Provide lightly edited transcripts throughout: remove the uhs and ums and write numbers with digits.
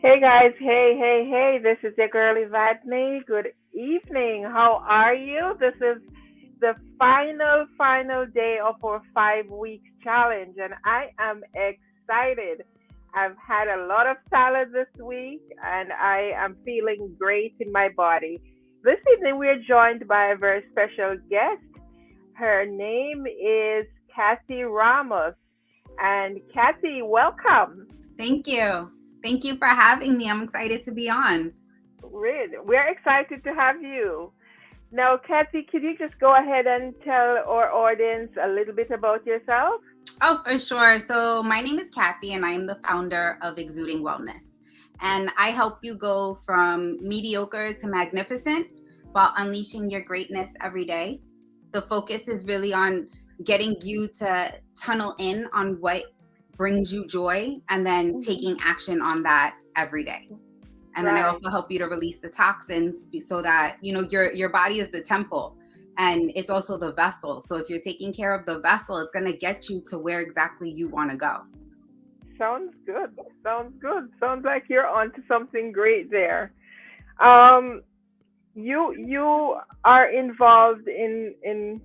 Hey guys, hey, this is your girl Evadne. Good evening. How are you? This is the final day of our 5 week challenge, and I am excited. I've had a lot of salad this week, and I am feeling great in my body. This evening, we're joined by a very special guest. Her name is Kathy Ramos. And Kathy, welcome. Thank you. Thank you for having me. I'm excited to be on. We're excited to have you. Now, Kathy, could you just go ahead and tell our audience a little bit about yourself? Oh, for sure. So, my name is Kathy, and I'm the founder of Exuding Wellness. And I help you go from mediocre to magnificent while unleashing your greatness every day. The focus is really on getting you to tunnel in on what brings you joy and then Hmm. taking action on that every day. And then I Right. also help you to release the toxins so that your body is the temple and it's also the vessel. So if you're taking care of the vessel, it's going to get you to where exactly you want to go. Sounds good. Sounds good. Sounds like you're onto something great there. Um, you are involved in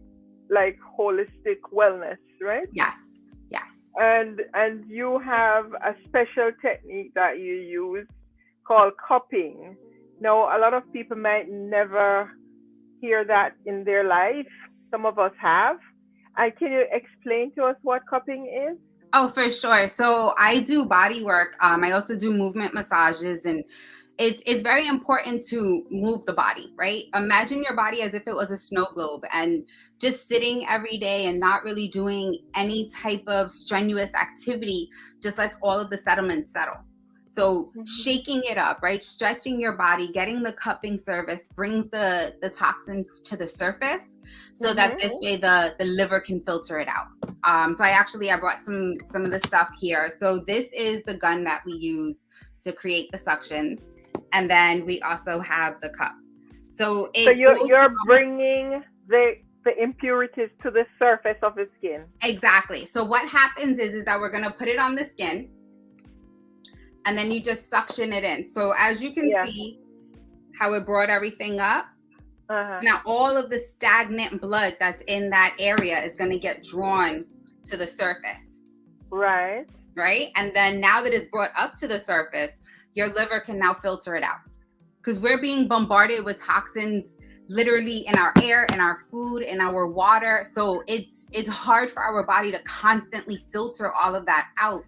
like holistic wellness, right? Yes. Yes. And you have a special technique that you use called cupping. Now, a lot of people might never hear that in their life. Some of us have. Can you explain to us what cupping is? Oh, for sure. So I do body work. I also do movement massages, and it's very important to move the body, right? Imagine your body as if it was a snow globe, and just sitting every day and not really doing any type of strenuous activity just lets all of the sediment settle. So Hmm. shaking it up, right? Stretching your body, getting the cupping service brings the toxins to the surface so that Hmm. this way the liver can filter it out. So I brought some of the stuff here. So this is the gun that we use to create the suctions, and then we also have the cup. So So it you're goes you're bringing the impurities to the surface of the skin. exactly. So what happens is that we're gonna put it on the skin, and then you just suction it in. So as you can Yeah. see, how it brought everything up. Uh-huh. Now all of the stagnant blood that's in that area is gonna get drawn to the surface. Right. Right? And then now that it's brought up to the surface, your liver can now filter it out. Because we're being bombarded with toxins literally in our air, in our food, in our water. So it's hard for our body to constantly filter all of that out.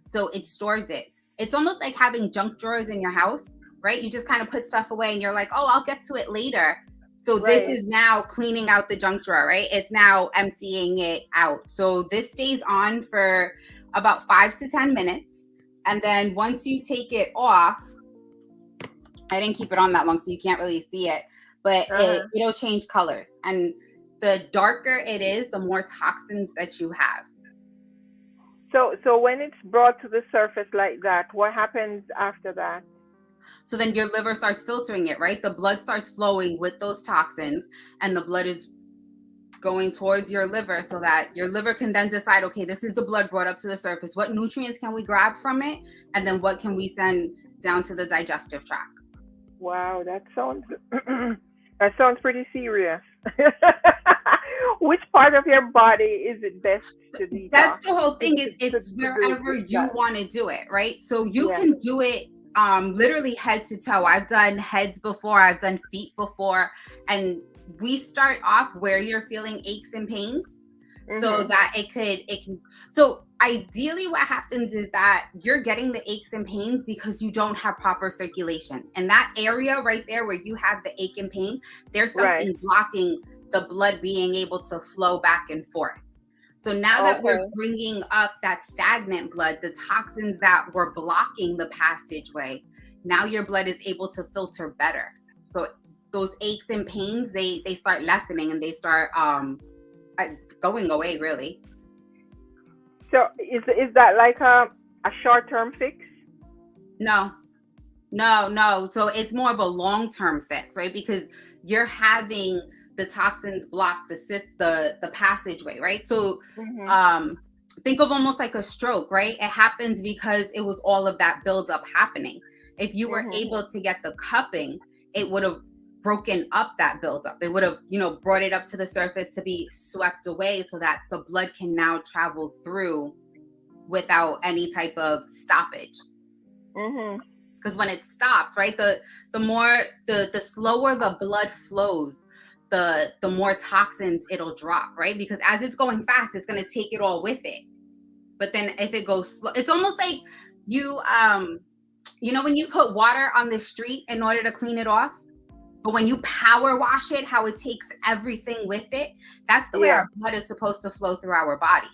So it stores it. It's almost like having junk drawers in your house, right? You just kind of put stuff away and you're like, oh, I'll get to it later. So this Right. is now cleaning out the junk drawer, right? It's now emptying it out. So this stays on for about 5 to 10 minutes. And then once you take it off, I didn't keep it on that long, so you can't really see it, but Uh-huh. it'll change colors. And the darker it is, the more toxins that you have. So when it's brought to the surface like that, what happens after that? So then your liver starts filtering it, right? The blood starts flowing with those toxins, and the blood is going towards your liver so that your liver can then decide, okay, this is the blood brought up to the surface. What nutrients can we grab from it? And then what can we send down to the digestive tract? Wow, that sounds that sounds pretty serious. Which part of your body is it best to detox That's the whole to thing, to, is to, it's to do wherever you that? want to do it, right? So you Yeah. can do it literally head to toe. I've done heads before, I've done feet before, and we start off where you're feeling aches and pains so Mhm. that it can so ideally what happens is that you're getting the aches and pains because you don't have proper circulation. And that area right there where you have the ache and pain, there's Right. something blocking the blood being able to flow back and forth. So now that we're Okay. bringing up that stagnant blood, the toxins that were blocking the passageway, now your blood is able to filter better. So those aches and pains, they start lessening and they start uh, going away really. So is that like a short-term fix? No, no. So it's more of a long-term fix, right? Because you're having the toxins block the passageway, right? So Mhm. um think of almost like a stroke, right? It happens because it was all of that buildup happening. If you were able to get the cupping, it would have broken up that buildup. It would have, brought it up to the surface to be swept away so that the blood can now travel through without any type of stoppage. Because when it stops, right, the slower the blood flows, the more toxins it'll drop, right? Because as it's going fast, it's going to take it all with it. But then if it goes slow, it's almost like you when you put water on the street in order to clean it off, but when you power wash it, how it takes everything with it, that's the way our blood is supposed to flow through our body.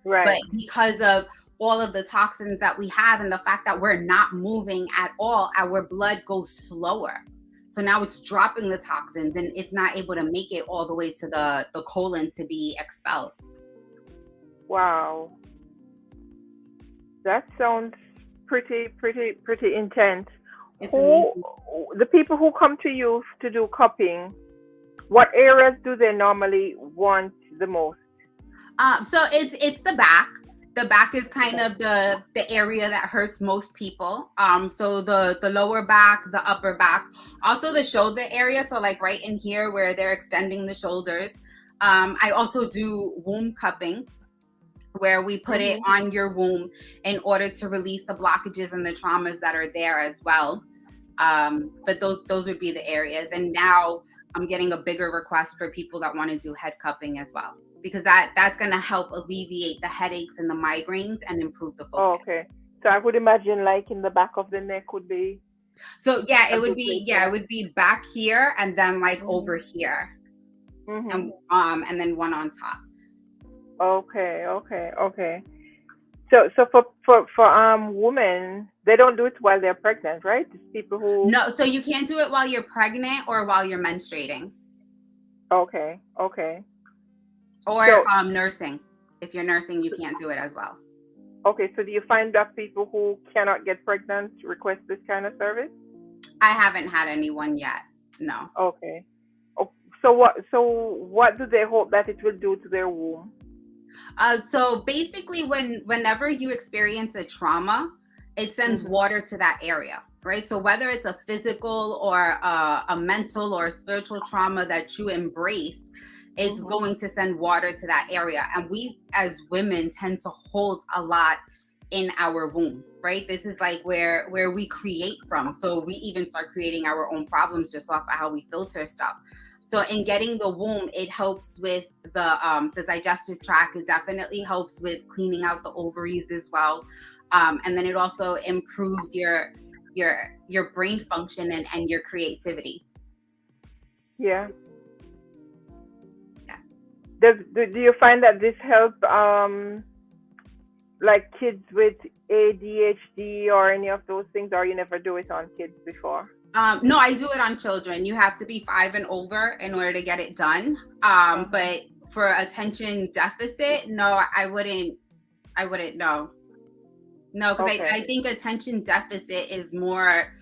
Right. But because of all of the toxins that we have and the fact that we're not moving at all, our blood goes slower. So now it's dropping the toxins and it's not able to make it all the way to the colon to be expelled. Wow. That sounds pretty intense. The people who come to you to do cupping, what areas do they normally want the most? So it's the back. The back is kind of the area that hurts most people. So the lower back, the upper back, also the shoulder area. So like right in here where they're extending the shoulders. I also do womb cupping, where we put it on your womb in order to release the blockages and the traumas that are there as well. But those would be the areas. And now I'm getting a bigger request for people that want to do head cupping as well, because that's going to help alleviate the headaches and the migraines and improve the focus. Oh, okay. So I would imagine like in the back of the neck would be. So yeah, it would be back here and then like over here. And then one on top. Okay. So for women, they don't do it while they're pregnant, right? It's people who. No, so you can't do it while you're pregnant or while you're menstruating. Okay. Or nursing. If you're nursing, you can't do it as well. Okay, so do you find that people who cannot get pregnant request this kind of service? I haven't had anyone yet. No. Okay. So what do they hope that it will do to their womb? So basically whenever you experience a trauma, it sends water to that area, right? So whether it's a physical or a mental or a spiritual trauma that you embraced, it's going to send water to that area. And we as women tend to hold a lot in our womb, right? This is like where we create from. So we even start creating our own problems just off of how we filter stuff. So in getting the womb, it helps with the digestive tract. It definitely helps with cleaning out the ovaries as well. And then it also improves your brain function and your creativity. Yeah. Do you find that this helps like kids with ADHD or any of those things, or you never do it on kids before? No, I do it on children. You have to be 5 and over in order to get it done. But for attention deficit, no, I wouldn't know. No, because I think attention deficit is more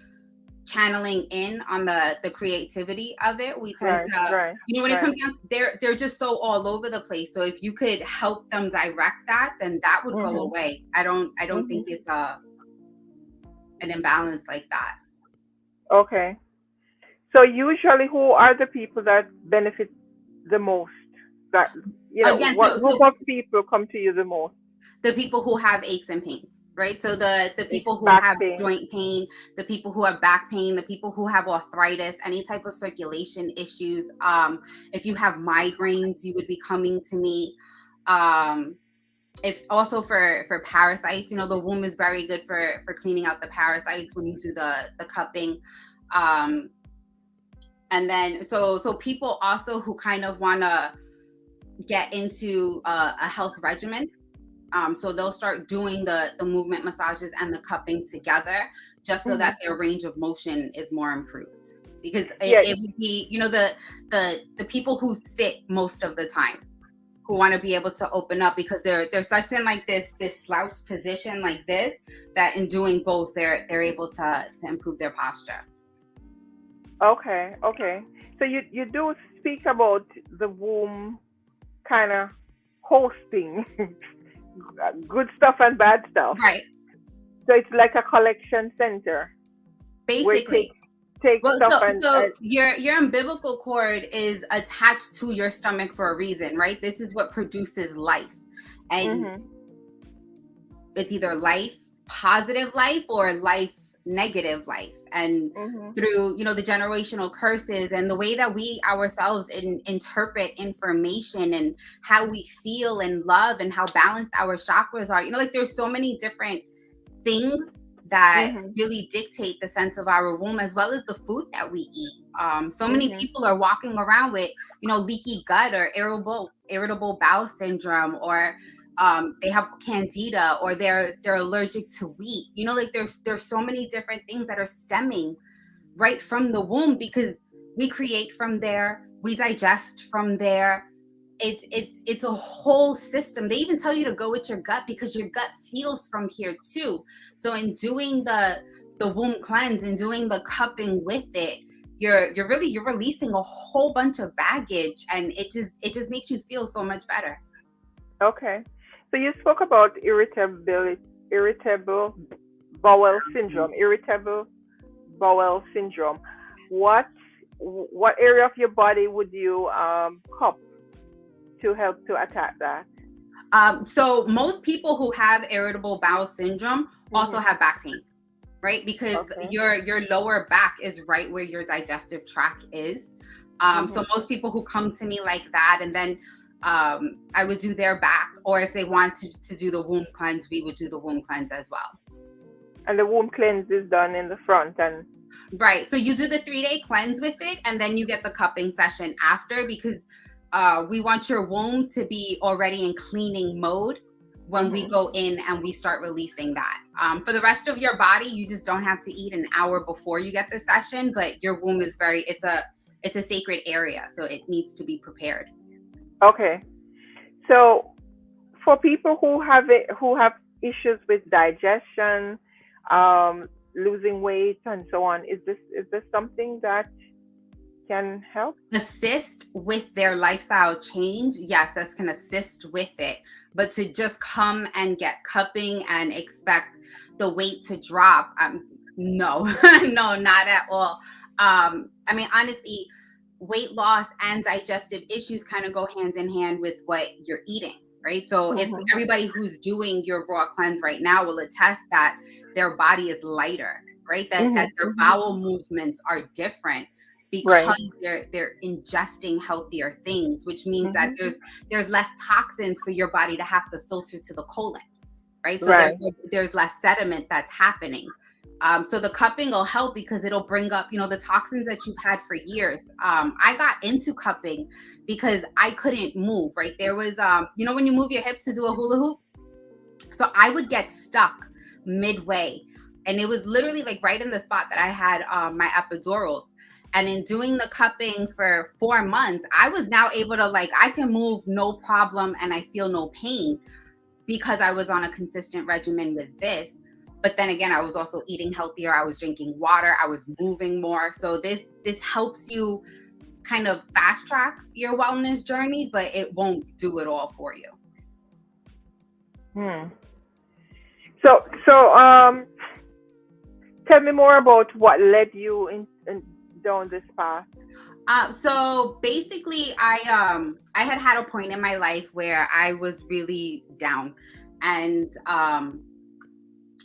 channeling in on the creativity of it. We tend to, when it comes down, they're just so all over the place. So if you could help them direct that, then that would go away. I don't think it's an imbalance like that. Okay. So usually who are the people that benefit the most? That what group of people come to you the most? The people who have aches and pains. Right. So the people who have joint pain, the people who have back pain, the people who have arthritis, any type of circulation issues. If you have migraines, you would be coming to me. If also for parasites, the womb is very good for cleaning out the parasites when you do the cupping. And then so people also who kind of want to get into a health regimen. So they'll start doing the movement massages and the cupping together just so that their range of motion is more improved. Because it would be, the people who sit most of the time who want to be able to open up, because they're such in like this slouched position like this, that in doing both, they're able to improve their posture. Okay. So you do speak about the womb kind of hosting good stuff and bad stuff. Right. So it's like a collection center. where it Basically. takes Well, stuff so your umbilical cord is attached to your stomach for a reason, right? This is what produces life. And mm-hmm, it's either life, positive life, or life, negative life. And mm-hmm. through, the generational curses and the way that we ourselves interpret information and how we feel and love and how balanced our chakras are, like there's so many different things that Mm-hmm. really dictate the sense of our womb, as well as the food that we eat. So many Mm-hmm. people are walking around with, leaky gut or irritable bowel syndrome, or they have candida, or they're allergic to wheat. Like there's so many different things that are stemming right from the womb, because we create from there, we digest from there. It's a whole system. They even tell you to go with your gut, because your gut feels from here too. So in doing the womb cleanse and doing the cupping with it, you're releasing a whole bunch of baggage, and it just makes you feel so much better. Okay. So you spoke about irritable bowel syndrome. Irritable bowel syndrome. What what area of your body would you cup to help to attack that? So most people who have irritable bowel syndrome also Mhm. have back pain, right? Because Okay. your lower back is right where your digestive tract is. So Mhm. most people who come to me like that, and then I would do their back, or if they want to do the womb cleanse, we would do the womb cleanse as well. And the womb cleanse is done in the front and Right. So you do the 3-day cleanse with it, and then you get the cupping session after, because we want your womb to be already in cleaning mode when we mhm. go in and we start releasing that. For the rest of your body, you just don't have to eat an hour before you get the session, but your womb is it's a sacred area, so it needs to be prepared. Okay. So for people who have issues with digestion, losing weight and so on, is this something that can help? Assist with their lifestyle change, yes, that's can assist with it. But to just come and get cupping and expect the weight to drop, no, no, not at all. I mean, honestly, weight loss and digestive issues kind of go hands in hand with what you're eating, right? So if Mhm. everybody who's doing your raw cleanse right now will attest that their body is lighter, right? That Mhm. their Mhm. bowel movements are different, Right. because they're ingesting healthier things, which means that Mhm. there's less toxins for your body to have to filter to the colon, right? So Right. there's less sediment that's happening. So the cupping will help, because it'll bring up, the toxins that you've had for years. I got into cupping because I couldn't move, right? There was, when you move your hips to do a hula hoop, so I would get stuck midway. And it was literally like right in the spot that I had my epidurals. And in doing the cupping for 4 months, I was now able to, like, I can move no problem and I feel no pain, because I was on a consistent regimen with this. But then again, I was also eating healthier. I was drinking water. I was moving more. So this helps you kind of fast track your wellness journey, but it won't do it all for you. Hmm. So tell me more about what led you in down this path. So basically, I had a point in my life where I was really down, and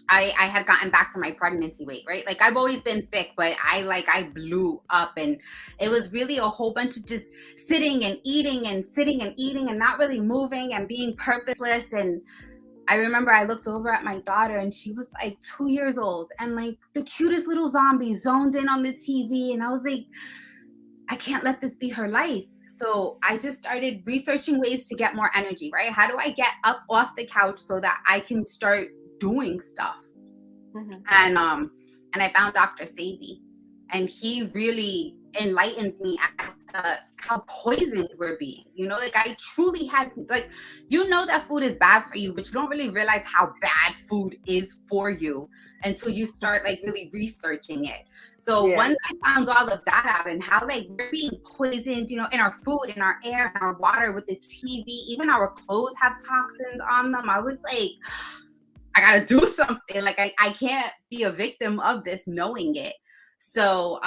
I had gotten back to my pregnancy weight, right? Like I've always been thick, but I blew up, and it was really a whole bunch of just sitting and eating and sitting and eating and not really moving and being purposeless. And I remember I looked over at my daughter, and she was like 2 years old, and like the cutest little zombie zoned in on the TV, and I was like, I can't let this be her life. So I just started researching ways to get more energy, right? How do I get up off the couch so that I can start doing stuff? Mhm. And I found Dr. Sabi, and he really enlightened me as to how poisoned we're being. Like I truly had, like, that food is bad for you, but you don't really realize how bad food is for you until you start like really researching it. So Yeah. once I found all of that out, and how like we're being poisoned, in our food, in our air, in our water, with the TV, even our clothes have toxins on them, I was like, I gotta do something. Like I can't be a victim of this knowing it. So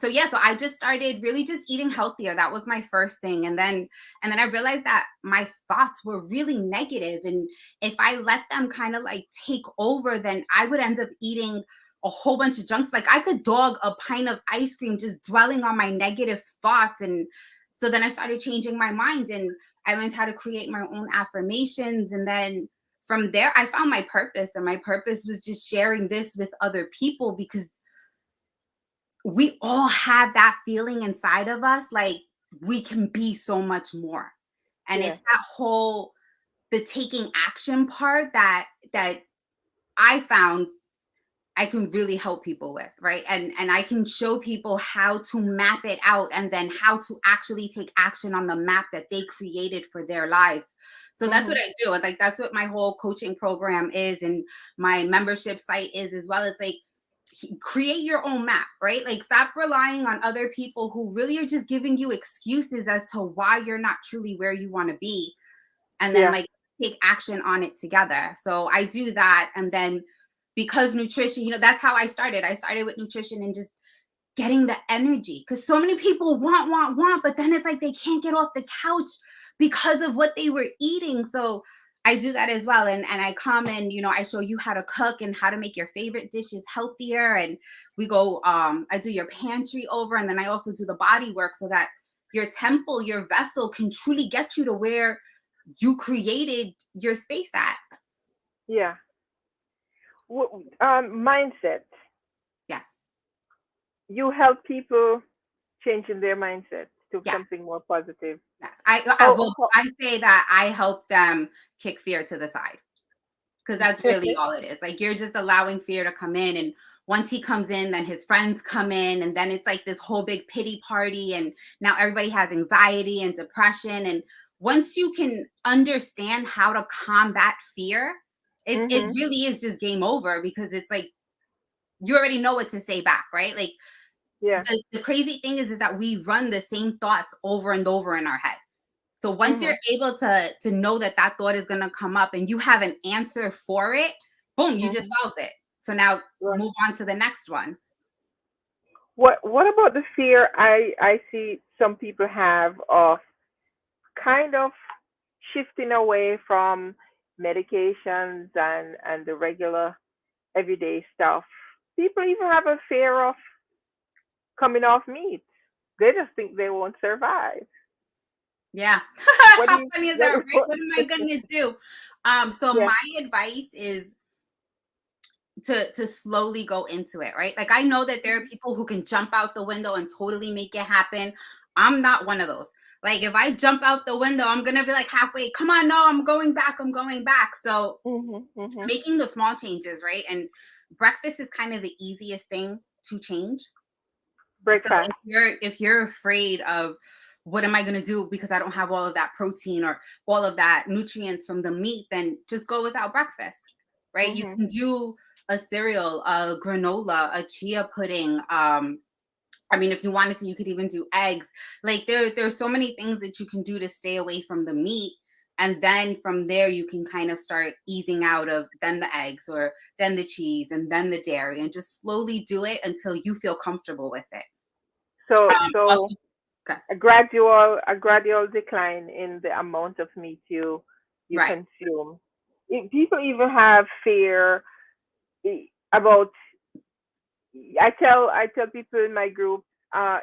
yeah, so I just started really just eating healthier. That was my first thing. And then I realized that my thoughts were really negative, and if I let them kind of like take over, then I would end up eating a whole bunch of junk. Like I could dog a pint of ice cream just dwelling on my negative thoughts. And so then I started changing my mind, and I learned how to create my own affirmations. And then from there I found my purpose, and my purpose was just sharing this with other people, because we all have that feeling inside of us, like we can be so much more. And Yeah. it's that whole, the taking action part that I found I can really help people with, right? And I can show people how to map it out, and then how to actually take action on the map that they created for their lives. So that's what Mhm. I do. And like that's what my whole coaching program is, and my membership site is as well. It's like, create your own map, right? Like stop relying on other people who really are just giving you excuses as to why you're not truly where you want to be, and then Yeah. like take action on it together. So I do that. And then because nutrition, that's how I started with nutrition and just getting the energy, because so many people want, but then it's like they can't get off the couch because of what they were eating. So I do that as well. And I come and, I show you how to cook and how to make your favorite dishes healthier. And we go, I do your pantry over, and then I also do the body work, so that your temple, your vessel can truly get you to where you created your space at. Yeah. Mindset. Yes. You help people changing their mindset to Yes. something more positive. Yes. I How, will. how I say that I help them kick fear to the side, because that's really all it is. Like you're just allowing fear to come in, and once he comes in, then his friends come in, and then it's like this whole big pity party, and now everybody has anxiety and depression. And once you can understand how to combat fear, it Mhm. really is just game over, because it's like you already know what to say back, right? Like Yeah. the crazy thing is that we run the same thoughts over and over in our head. So once you're Mhm. able to know that that thought is going to come up and you have an answer for it, boom, you just Mhm. solved it. So now Right. move on to the next one. What about the fear I see some people have of kind of shifting away from medications and the regular everyday stuff? People even have a fear of coming off meat. They just think they won't survive. Yeah. What do How you funny is what, that, right? what What am I going to do? So yeah. my advice is to slowly go into it, right? Like I know that there are people who can jump out the window and totally make it happen. I'm not one of those. Like if I jump out the window, I'm going to be like halfway, come on, no, I'm going back. I'm going back. So Mhm. Mhm. making the small changes, right? And breakfast is kind of the easiest thing to change. So Breakfast. if you're afraid of what am I going to do because I don't have all of that protein or all of that nutrients from the meat, then just go without breakfast, right? You Mhm. can do a cereal, a granola, a chia pudding. I mean, if you wanted to, you could even do eggs. Like there's so many things that you can do to stay away from the meat. And then from there, you can kind of start easing out of then the eggs, or then the cheese, and then the dairy, and just slowly do it until you feel comfortable with it. So Also, okay, a gradual decline in the amount of meat you right. consume. People even have fear about. I tell people in my group,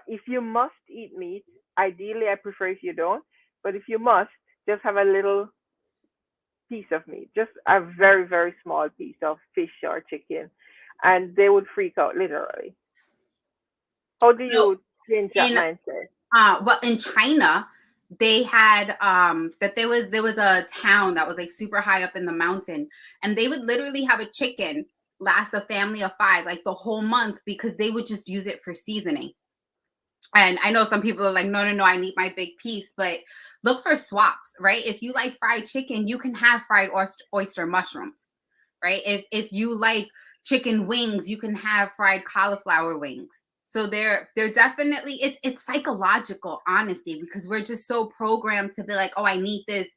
if you must eat meat, ideally I prefer if you don't, but if you must, just have a little piece of meat, just a very very small piece of fish or chicken, and they would freak out literally. How do So you change that in mindset? well, in China, they had that there was a town that was like super high up in the mountain, and they would literally have a chicken last a family of five like the whole month, because they would just use it for seasoning. And I know some people are like, no, no, no, I need my big piece, but look for swaps, right? If you like fried chicken, you can have fried oyster mushrooms, right? If you like chicken wings, you can have fried cauliflower wings. So they're definitely, it's psychological, honestly, because we're just so programmed to be like, oh, I need this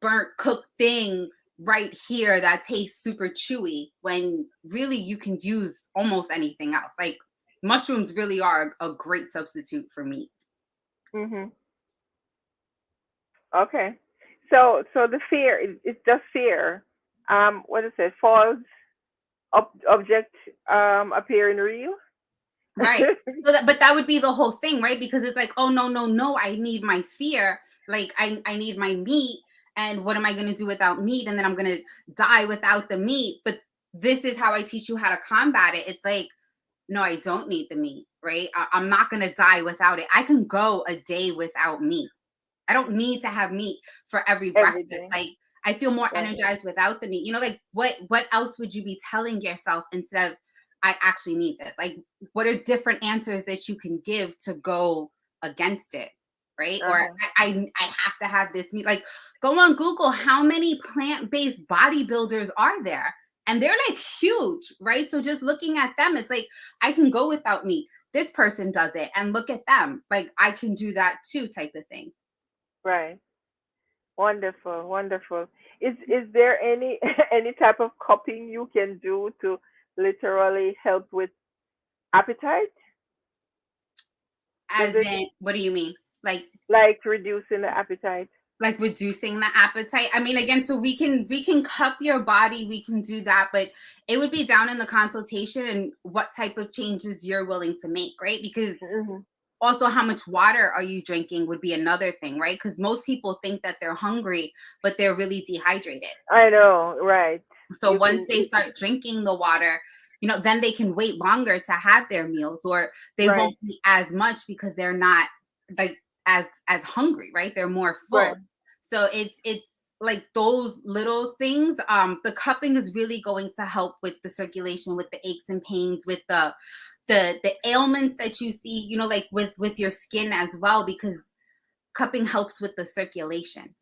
burnt cooked thing right here that tastes super chewy when really you can use almost anything else. Like mushrooms really are a great substitute for meat. Mhm. Okay. So the fear it's just fear. What is it? False object appearing real. Right. So but that would be the whole thing, right? Because it's like, oh no, no, no, I need my fear. Like I need my meat. And what am I gonna do without meat? And then I'm gonna die without the meat. But this is how I teach you how to combat it. It's like, no, I don't need the meat, right? I'm not gonna die without it. I can go a day without meat. I don't need to have meat for every Every breakfast. day. Like I feel more Right. energized without the meat. You know, like what else would you be telling yourself instead of I actually need this? Like what are different answers that you can give to go against it? Right? Or Uh-huh. I have to have this meat. Like go on Google, how many plant-based bodybuilders are there? And they're like huge, right? So just looking at them, it's like I can go without meat. This person does it and look at them. Like I can do that too, type of thing. Right. Wonderful, wonderful. Is there any any type of cupping you can do to literally help with appetite? Does As it in, what do you mean? like reducing the appetite? Like reducing the appetite? I mean, again, so we can cup your body, we can do that, but it would be down in the consultation and what type of changes you're willing to make, right? Because Hmm. also how much water are you drinking would be another thing, right? Because most people think that they're hungry, but they're really dehydrated. I know, right. So You once can they start drinking the water, then they can wait longer to have their meals, or they right, won't eat as much because they're not like as hungry, right? They're more full. right. So it's like those little things. The cupping is really going to help with the circulation, with the aches and pains, with the ailments that you see, like with your skin as well, because cupping helps with the circulation.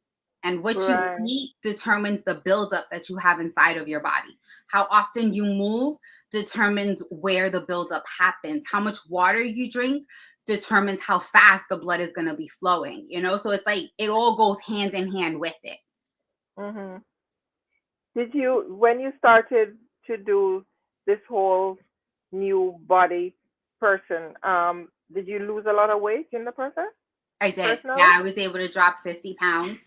And what you Right. eat determines the buildup that you have inside of your body. How often you move determines where the buildup happens. How much water you drink determines how fast the blood is going to be flowing. So it's like it all goes hand in hand with it. Hmm. Did you, when you started to do this whole new body person, did you lose a lot of weight in the process, I did. personally? Yeah, I was able to drop 50 pounds.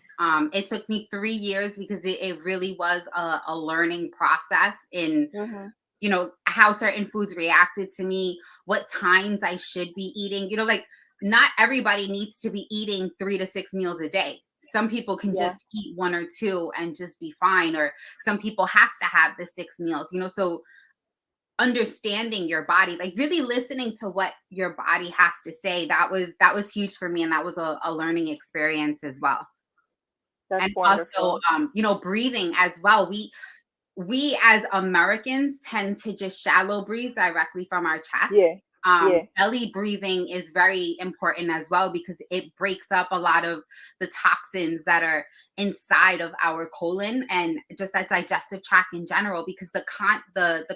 It took me 3 years because it really was a learning process in Hmm. how certain foods reacted to me, what times I should be eating. Like not everybody needs to be eating 3 to 6 meals a day. Some people can Yeah. just eat one or two and just be fine, or some people have to have the 6 meals. So understanding your body, like really listening to what your body has to say, that was huge for me, and that was a learning experience as well. That's And also wonderful. breathing as well. We as Americans tend to just shallow breathe directly from our chest. Yeah. Yeah. Belly breathing is very important as well because it breaks up a lot of the toxins that are inside of our colon and just that digestive tract in general. Because the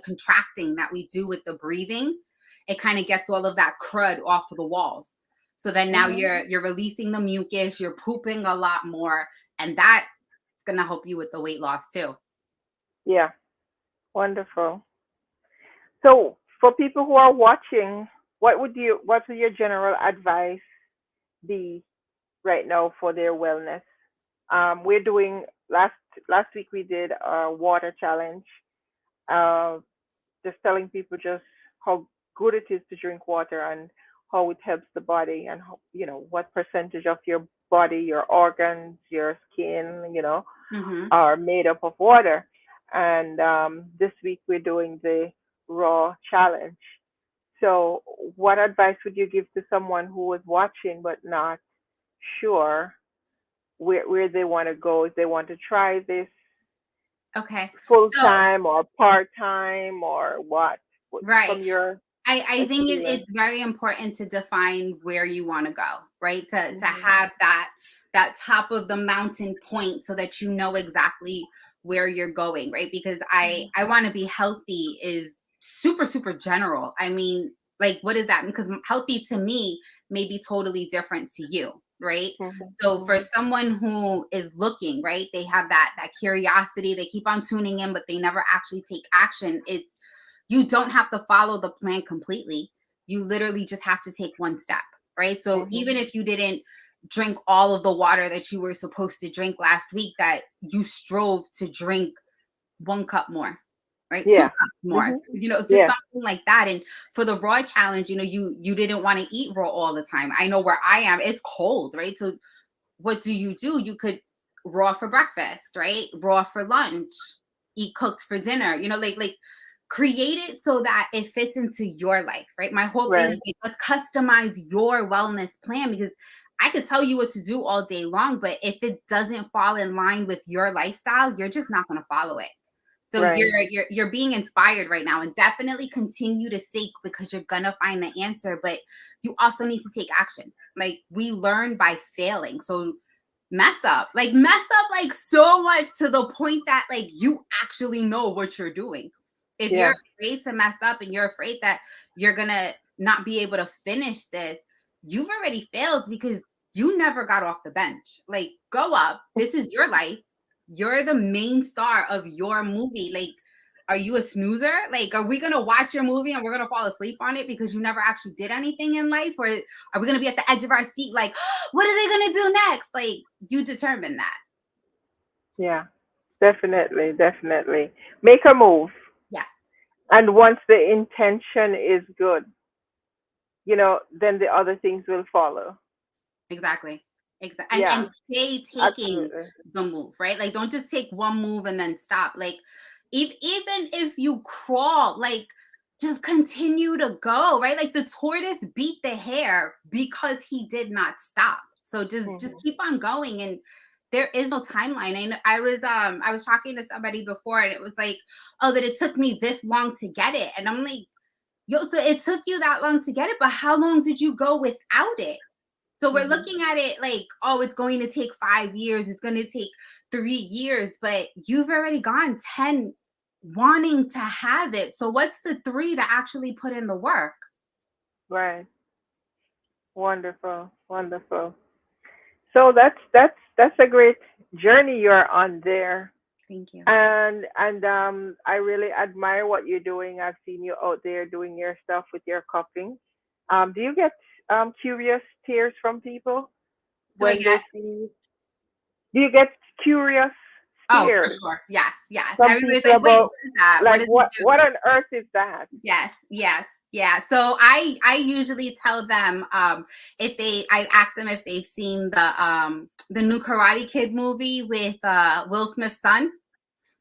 contracting that we do with the breathing, it kind of gets all of that crud off of the walls. So then now Hmm. you're releasing the mucus, you're pooping a lot more, and that's gonna help you with the weight loss too. Yeah. Wonderful. So, for people who are watching, what would your general advice be right now for their wellness? We're doing last week we did a water challenge. Uh, just telling people just how good it is to drink water and how it helps the body and how, what percentage of your body, your organs, your skin, Hmm. are made up of water. And this week we're doing the raw challenge. So, what advice would you give to someone who was watching but not sure where they want to go? If they want to try this Okay. full So, time or part time or what? right. From your I think experience. it's very important to define where you want to go, right? To Hmm. have that top of the mountain point so that you know exactly where you're going, right? Because I Hmm. I want to be healthy is super super general. I mean, like what is that? Because healthy to me may be totally different to you, right? So for Mm-hmm. someone who is looking, right, they have that curiosity, they keep on tuning in, but they never actually take action. It's you don't have to follow the plan completely. You literally just have to take one step, right? So Mm-hmm. even if you didn't drink all of the water that you were supposed to drink last week, that you strove to drink 1 cup more, right? Two Yeah. cups more, Mm-hmm. just Yeah. something like that. And for the raw challenge, you didn't want to eat raw all the time. I know where I am, it's cold, right? So what do? You could raw for breakfast, right? Raw for lunch, eat cooked for dinner, like create it so that it fits into your life, right? My whole thing Right. is like, let's customize your wellness plan, because I could tell you what to do all day long, but if it doesn't fall in line with your lifestyle, you're just not going to follow it. So Right. you're being inspired right now, and definitely continue to seek, because you're gonna find the answer, but you also need to take action. Like, we learn by failing. So mess up like so much, to the point that like you actually know what you're doing. If you're Yeah. afraid to mess up and you're afraid that you're gonna not be able to finish this, you've already failed, because you never got off the bench. Like, go up. This is your life. You're the main star of your movie. Like, are you a snoozer? Like, are we gonna watch your movie and we're gonna fall asleep on it because you never actually did anything in life? Or are we gonna be at the edge of our seat like, what are they gonna do next? Like, you determine that. Yeah. Definitely. Definitely. Make a move. Yeah, And once the intention is good, then the other things will follow. exactly. Exactly. And Yeah. stay taking Absolutely. the move, right? Like, don't just take one move and then stop. Like, even if you crawl, like, just continue to go, right? Like, the tortoise beat the hare because he did not stop. So just Mm-hmm. keep on going. And there is no timeline. I was talking to somebody before, and it was like, oh, that it took me this long to get it. And I'm like, yo, so it took you that long to get it, but how long did you go without it? So we're Mm-hmm. looking at it like, oh, it's going to take 5 years, it's going to take 3 years, but you've already gone 10 wanting to have it. So what's the three to actually put in the work? Right. Wonderful. Wonderful. So that's a great journey you're on there. Thank you. And I really admire what you're doing. I've seen you out there doing your stuff with your cupping. Do you get curious tears from people Do I when they get? see? Do you get curious Oh, for stares sure. Yes, yes. from Everybody's people like, wait, about what is that? What like does he do? what on earth is that? Yes, yes, yeah. So I usually tell them, if I ask them if they've seen the new Karate Kid movie with Will Smith's son.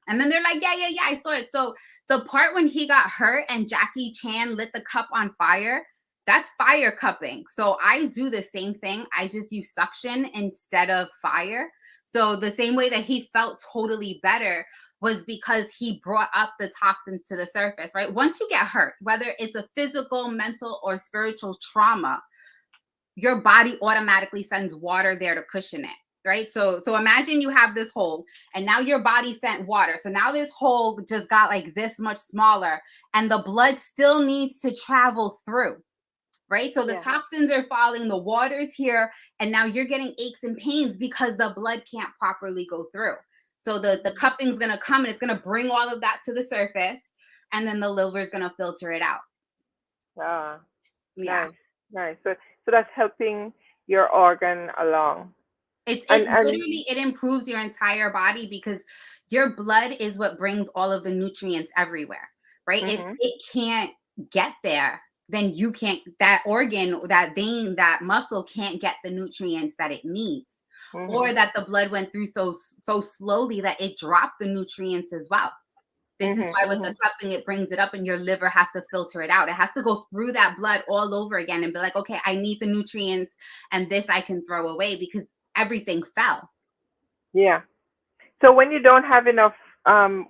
And then they're like, yeah, yeah, yeah, I saw it. So the part when he got hurt and Jackie Chan lit the cup on fire, that's fire cupping. So I do the same thing. I just use suction instead of fire. So the same way that he felt totally better was because he brought up the toxins to the surface, right? Once you get hurt, whether it's a physical, mental, or spiritual trauma, your body automatically sends water there to cushion it, right? So imagine you have this hole, and now your body sent water, so now this hole just got like this much smaller, and the blood still needs to travel through, right? So the Yeah. toxins are falling, the water's here, and now you're getting aches and pains because the blood can't properly go through. So the Mhm. cupping's going to come, and it's going to bring all of that to the surface, and then the liver's going to filter it out. Ah, Yeah. nice, nice. So that's helping your organ along. It And literally, it improves your entire body, because your blood is what brings all of the nutrients everywhere, right? If mhm, it can't get there, then you can't, that organ, that vein, that muscle can't get the nutrients that it needs. Or mhm, that the blood went through so slowly that it dropped the nutrients as well. This is mhm, why with the mhm. cupping, it brings it up, and your liver has to filter it out. It has to go through that blood all over again and be like, okay, I need the nutrients, and this I can throw away, because everything fell. Yeah. So when you don't have enough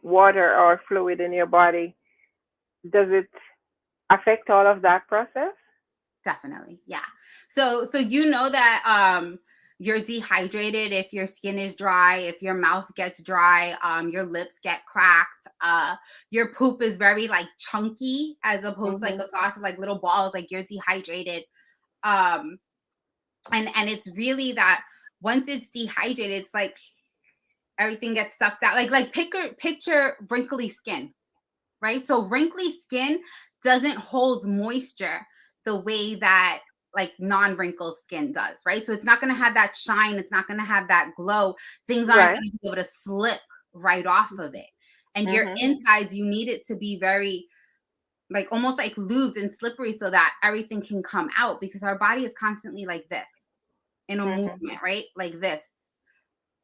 water or fluid in your body, does it affect all of that process? Definitely. Yeah. So you know that you're dehydrated if your skin is dry, if your mouth gets dry, your lips get cracked, your poop is very like chunky as opposed to like Mhm. a sausage, like little balls, like you're dehydrated. Um And it's really that once it's dehydrated, it's like everything gets sucked out. Like picture wrinkly skin, right? So wrinkly skin doesn't hold moisture the way that like non-wrinkled skin does, right? So it's not going to have that shine, it's not going to have that glow. Things aren't Right. going to be able to slip right off of it. And your Mhm. insides, you need it to be very like almost like lubed and slippery so that everything can come out, because our body is constantly like this in a Mhm. movement, right? Like this.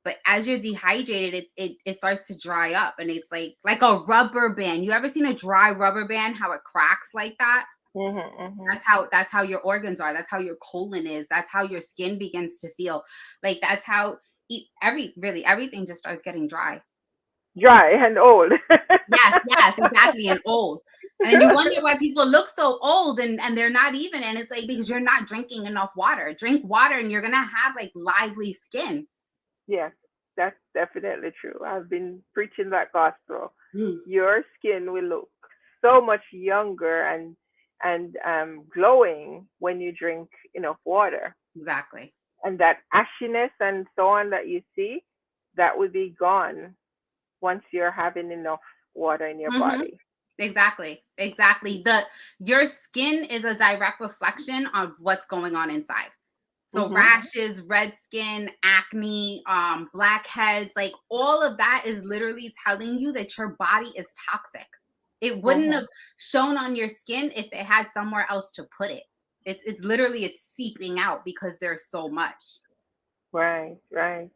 But as you're dehydrated, it starts to dry up, and it's like a rubber band. You ever seen a dry rubber band, how it cracks like that? Mhm. Mhm. That's how your organs are. That's how your colon is. That's how your skin begins to feel. Like that's how really everything just starts getting dry. Dry and old. Yes, exactly, and old. And then you wonder why people look so old and they're not even. And it's like because you're not drinking enough water. Drink water and you're gonna have like lively skin. Yes, that's definitely true. I've been preaching that gospel. Mm, Your skin will look so much younger and glowing when you drink enough water. exactly. And that ashiness and so on that you see, that will be gone once you're having enough water in your Hmm. body. Exactly. Your skin is a direct reflection of what's going on inside. So Mhm. rashes, red skin, acne, blackheads, like all of that is literally telling you that your body is toxic. It wouldn't have Mhm. shown on your skin if it had somewhere else to put it. It's literally it's seeping out because there's so much. Right, right.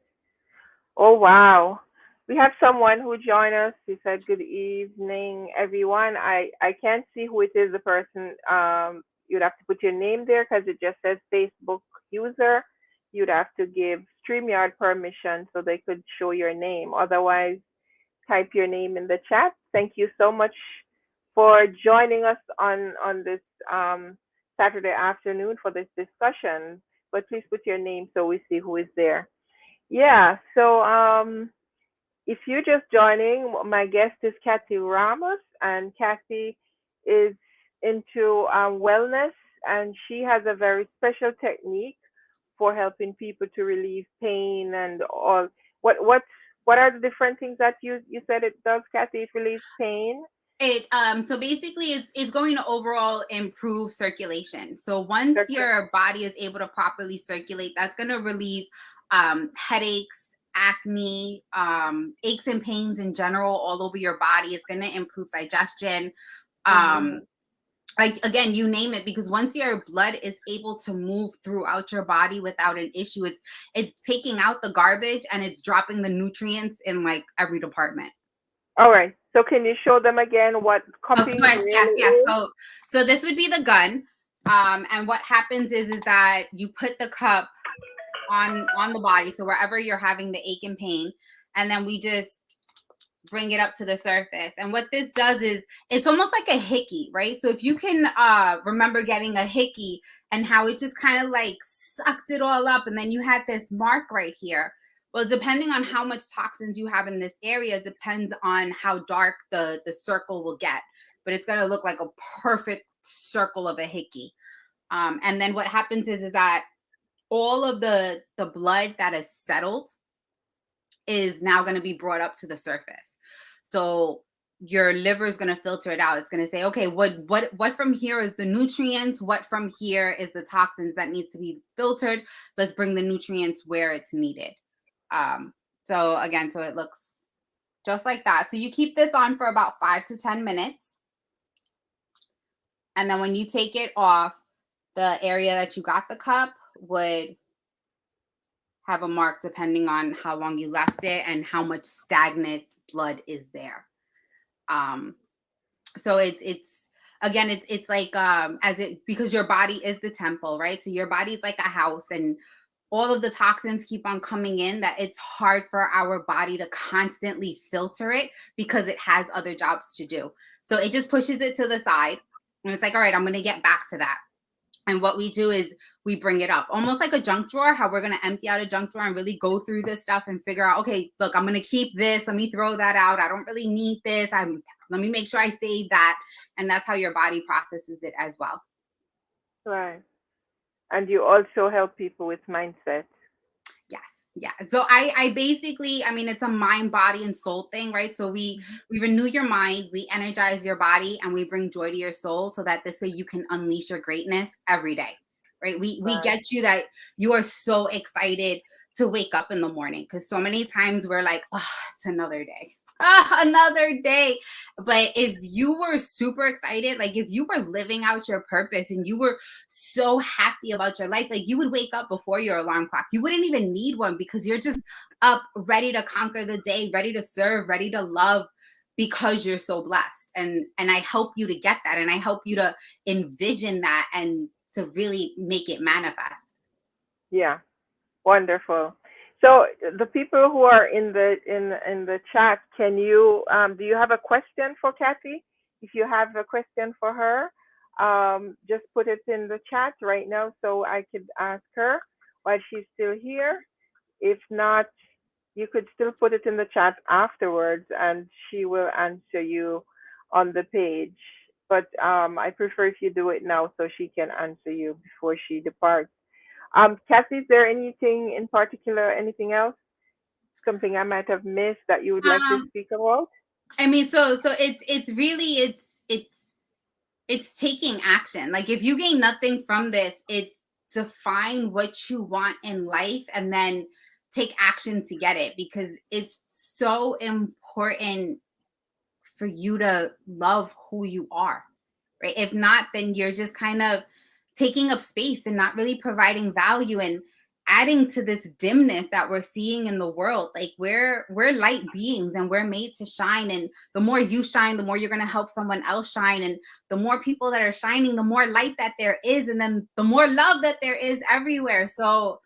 Oh, wow. We have someone who joined us. He said, "Good evening, everyone." I can't see who it is, the person. You'd have to put your name there because it just says Facebook user. You'd have to give StreamYard permission so they could show your name. Otherwise, type your name in the chat. Thank you so much for joining us on this Saturday afternoon for this discussion. But please put your name so we see who is there. Yeah, so if you're just joining, my guest is Kathy Ramos, and Kathy is into wellness, and she has a very special technique for helping people to relieve pain and all. What are the different things that you said it does, Kathy? It relieves pain. It so basically it's going to overall improve circulation. So once Circulation. your body is able to properly circulate, that's going to relieve headaches, acne, aches and pains in general all over your body. It's going to improve digestion. Mhm. Um like again, you name it, because once your blood is able to move throughout your body without an issue, it's taking out the garbage and it's dropping the nutrients in like every department. All right. So can you show them again what Of cupping course, yes, really yes. is? So this would be the gun. And what happens is that you put the cup on the body, so wherever you're having the ache and pain, and then we just bring it up to the surface. And what this does is it's almost like a hickey, right? So if you can remember getting a hickey and how it just kind of like sucked it all up, and then you had this mark right here. Well, depending on how much toxins you have in this area depends on how dark the circle will get. But it's gonna look like a perfect circle of a hickey. And then what happens is that all of the blood that is settled is now going to be brought up to the surface. So your liver is going to filter it out. It's going to say, okay, what from here is the nutrients? What from here is the toxins that needs to be filtered? Let's bring the nutrients where it's needed. So again, so it looks just like that. So you keep this on for about 5 to 10 minutes. And then when you take it off, the area that you got the cup would have a mark depending on how long you left it and how much stagnant blood is there. Um, so it's again it's like as it because your body is the temple, right? So your body's like a house, and all of the toxins keep on coming in that it's hard for our body to constantly filter it because it has other jobs to do. So it just pushes it to the side, and it's like, all right, I'm going to get back to that. And what we do is we bring it up almost like a junk drawer, how we're going to empty out a junk drawer and really go through this stuff and figure out, okay, look, I'm going to keep this. Let me throw that out. I don't really need this. Let me make sure I save that. And that's how your body processes it as well. Right. And you also help people with mindset. Yes. Yeah. So I basically, I mean, it's a mind, body, and soul thing, right? So Mhm. we renew your mind, we energize your body, and we bring joy to your soul so that this way you can unleash your greatness every day. Right. We Right. get you that you are so excited to wake up in the morning because so many times we're like, oh, it's another day. Ah, another day. But if you were super excited, like if you were living out your purpose and you were so happy about your life. Like you would wake up before your alarm clock. You wouldn't even need one because you're just up ready to conquer the day, ready to serve, ready to love because you're so blessed. And I help you to get that and I help you to envision that and to really make it manifest. Yeah. Wonderful. So the people who are in the chat, can you do you have a question for Kathy? If you have a question for her, just put it in the chat right now so I could ask her while she's still here. If not, you could still put it in the chat afterwards, and she will answer you on the page. But I prefer if you do it now so she can answer you before she departs. Kathy, is there anything in particular, anything else, something I might have missed that you would like to Um, speak about? I mean, so it's really it's it's taking action. Like if you gain nothing from this, it's define what you want in life and then take action to get it because it's so important for you to love who you are. Right? If not, then you're just kind of taking up space and not really providing value and adding to this dimness that we're seeing in the world. Like we're light beings and we're made to shine, and the more you shine, the more you're going to help someone else shine, and the more people that are shining, the more light that there is, and then the more love that there is everywhere. So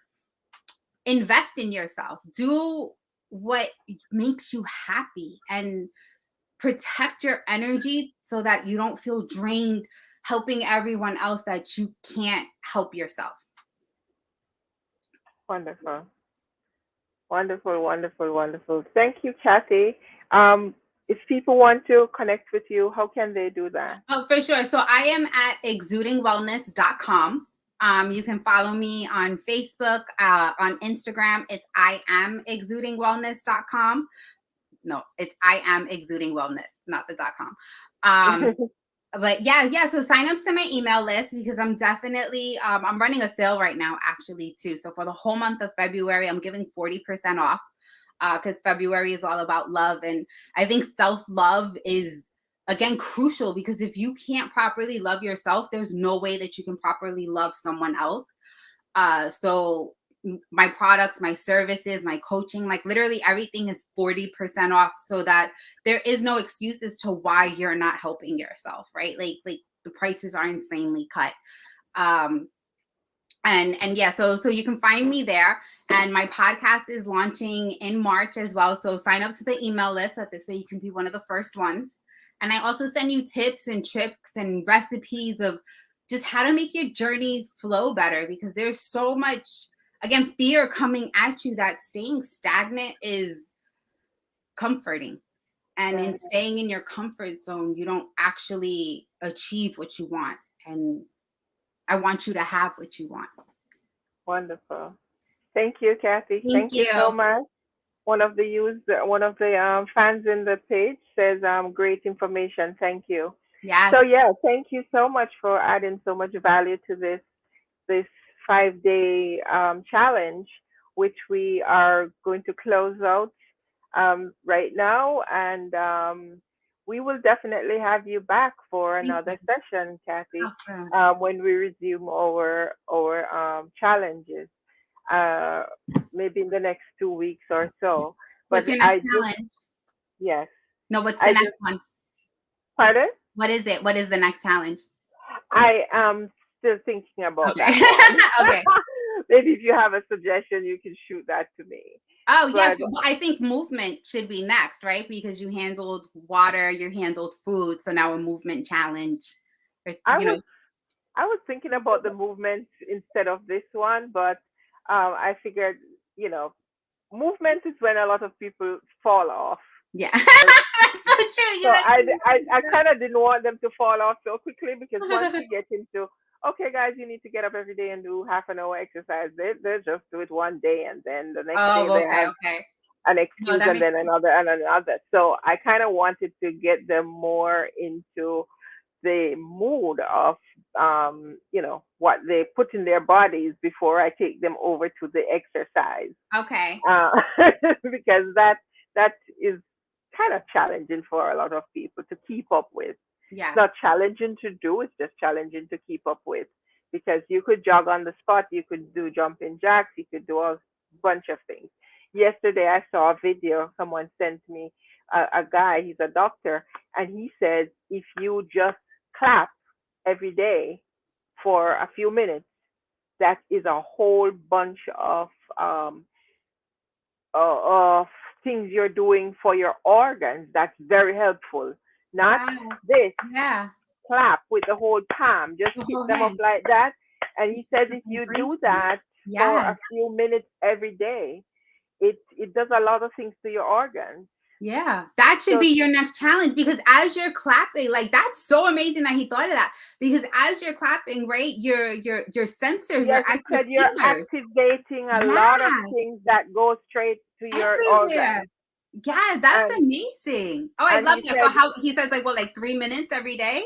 invest in yourself, do what makes you happy, and protect your energy so that you don't feel drained helping everyone else that you can't help yourself. Wonderful, wonderful, wonderful, wonderful. Thank you, Kathy. Um, if people want to connect with you, how can they do that? Oh, for sure. So I am at exudingwellness.com. You can follow me on Facebook, on Instagram. It's I am exudingwellness.com. No, it's I am exuding wellness, not the .com. Um, but yeah, so sign up to my email list because I'm definitely I'm running a sale right now actually too. So for the whole month of February, I'm giving 40% off because February is all about love, and I think self-love is again crucial because if you can't properly love yourself, there's no way that you can properly love someone else. So my products, my services, my coaching, like literally everything is 40% off so that there is no excuse as to why you're not helping yourself, right? Like the prices are insanely cut. Um and yeah, so you can find me there. And my podcast is launching in March as well. So sign up to the email list so that this way you can be one of the first ones. And I also send you tips and tricks and recipes of just how to make your journey flow better because there's so much, again, fear coming at you that staying stagnant is comforting. And in Right. staying in your comfort zone, you don't actually achieve what you want. And I want you to have what you want. Wonderful. Thank you, Kathy. Thank Thank you so you. much. One of the fans in the page says, great information. Thank you. Yes. So yeah, thank you so much for adding so much value to this 5 day challenge, which we are going to close out right now, and we will definitely have you back for Thank you. another session, Kathy, Awesome. when we resume our challenges, uh, maybe in the next 2 weeks or so. But What's your I next just challenge? yes, No, what's the I next just one? pardon. What is it? What is the next challenge? I am still thinking about Okay. that one. Okay. Maybe if you have a suggestion, you can shoot that to me. Oh, yeah. But Well, I think movement should be next, right? Because you handled water, you handled food. So now a movement challenge. There's, I was I was thinking about the movement instead of this one, but I figured, you know, movement is when a lot of people fall off. yeah. Uh, That's so true. You're So like, I kind of didn't want them to fall off so quickly because once we get into okay, guys, you need to get up every day and do half an hour exercise. They just do it one day, and then the next day Oh, they okay, have okay. an No, excuse, that and makes then sense. another and another. So I kind of wanted to get them more into the mood of what they put in their bodies before I take them over to the exercise, Okay. uh, because that is kind of challenging for a lot of people to keep up with. It's Yes. not challenging to do; it's just challenging to keep up with, because you could jog on the spot, you could do jumping jacks, you could do a bunch of things. Yesterday, I saw a video someone sent me. A guy, he's a doctor, and he says if you just clap every day for a few minutes, that is a whole bunch um, of things you're doing for your organs. That's very helpful. Not Wow. this Yeah. clap with the whole palm, just The kick whole them up hand. like that. And You he keep says the if you do vibration. that for Yeah. a few minutes every day, it does a lot of things to your organs. Yeah, that should So be your next challenge because as you're clapping, like that's so amazing that he thought of that. Because as you're clapping, right, your sensors are yes, at he your said you're fingers. activating a Yeah, lot of things that go straight to your everywhere. organs. Yeah, that's And amazing. Oh, I and love he that. So said how he says like what, like 3 minutes every day?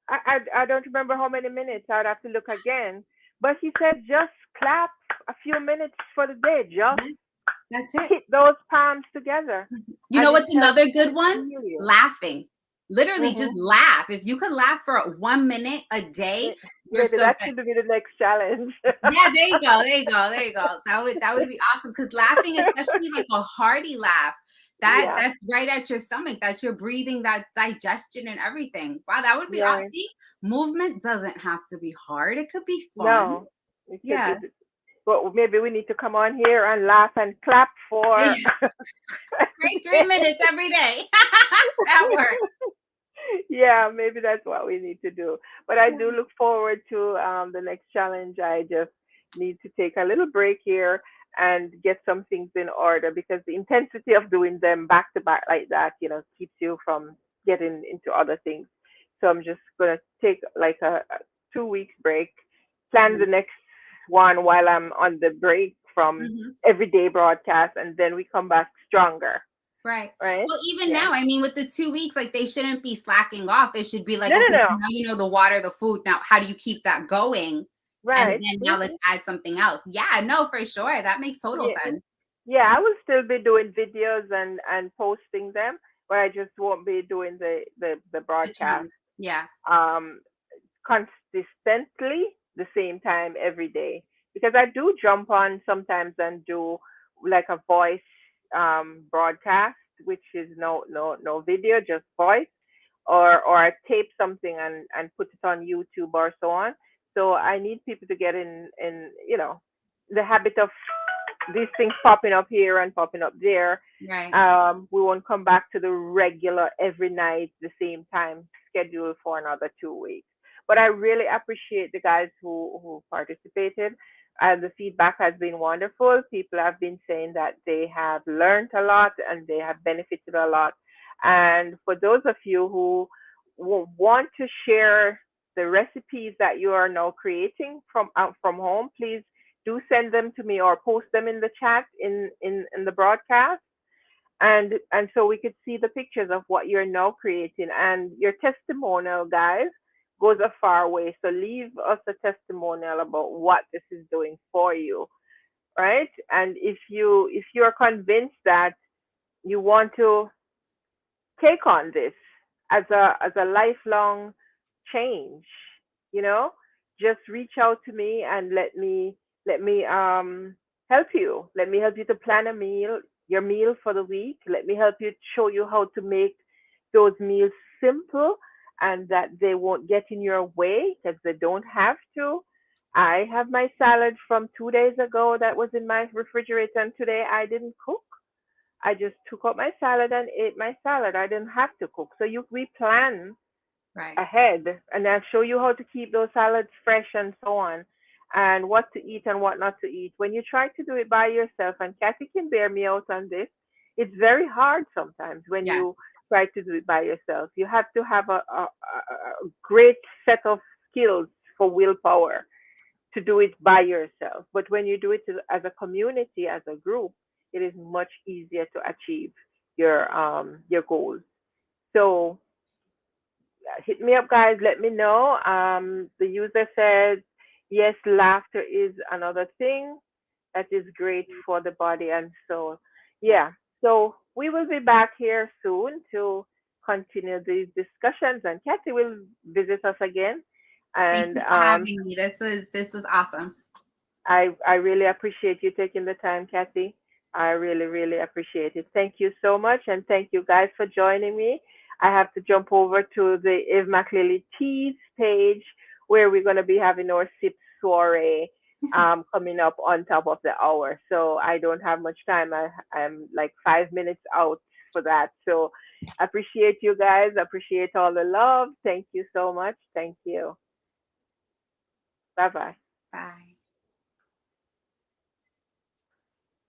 I don't remember how many minutes. I'd have to look again. But he said just clap a few minutes for the day. Just Yeah, that's it. hit those palms together, You know and it what's helps another good one? heal you. Laughing. Literally just Hmm. laugh. If you could laugh for 1 minute a day, you're Maybe so that good. should be the next challenge. Yeah, there you go, there you go, there you go. That would be awesome because laughing, especially like a hearty laugh, Yeah. that's right at your stomach. That's your breathing, that's digestion and everything. Wow, that would be awesome. Right. See, movement doesn't have to be hard. It could be fun. No. It could. Yeah. But maybe we need to come on here and laugh and clap for. Right, 3 minutes every day. That works. Yeah, maybe that's what we need to do. But I Yeah. do look forward to the next challenge. I just need to take a little break here and get some things in order, because the intensity of doing them back to back like that, keeps you from getting into other things. So I'm just gonna take like a 2 weeks break, plan the Mhm, next one while I'm on the break from mhm. everyday broadcast, and then we come back stronger, Right. right? Well, even Yeah. now, I mean, with the 2 weeks, like they shouldn't be slacking off. It should be like, No, no, okay, so no. now you know the water, the food. Now, how do you keep that going? And Right. then now let's Mhm. add something else. Yeah, no, for sure. That makes total Yeah, sense. yeah, I will still be doing videos and posting them, but I just won't be doing the The broadcast challenge. Yeah. um consistently the same time every day, because I do jump on sometimes and do like a voice broadcast, which is no video, just voice, or I tape something and put it on YouTube or so on. So I need people to get in the habit of these things popping up here and popping up there. Right. We won't come back to the regular every night, the same time schedule for another 2 weeks. But I really appreciate the guys who participated. And the feedback has been wonderful. People have been saying that they have learned a lot and they have benefited a lot. And for those of you who want to share the recipes that you are now creating from home, please do send them to me or post them in the chat in the broadcast, and so we could see the pictures of what you're now creating, and your testimonial, guys, goes a far way. So leave us a testimonial about what this is doing for you, right? And if you're convinced that you want to take on this as a lifelong change, you know, just reach out to me and let me help you. Let me help you to plan your meal for the week. Let me help you show you how to make those meals simple and that they won't get in your way, because they don't have to. I have my salad from 2 days ago that was in my refrigerator, and today I didn't cook. I just took out my salad and ate my salad. I didn't have to cook. So we plan Right. ahead, and I'll show you how to keep those salads fresh and so on, and what to eat and what not to eat. When you try to do it by yourself, and Kathy can bear me out on this, it's very hard sometimes when Yes. you try to do it by yourself. You have to have a great set of skills for willpower to do it by yourself. But when you do it as a community, as a group, it is much easier to achieve your goals. So hit me up, guys. Let me know. The user said, yes, laughter is another thing that is great for the body and soul. Yeah. So we will be back here soon to continue these discussions, and Kathy will visit us again. Thank And you for having me. This was awesome. I really appreciate you taking the time, Kathy. I really, really appreciate it. Thank you so much. And thank you guys for joining me. I have to jump over to the Eve McLilly Teas page where we're going to be having our sip soiree coming up on top of the hour. So I don't have much time. I'm like 5 minutes out for that. So appreciate you guys. Appreciate all the love. Thank you so much. Thank you. Bye bye. Bye.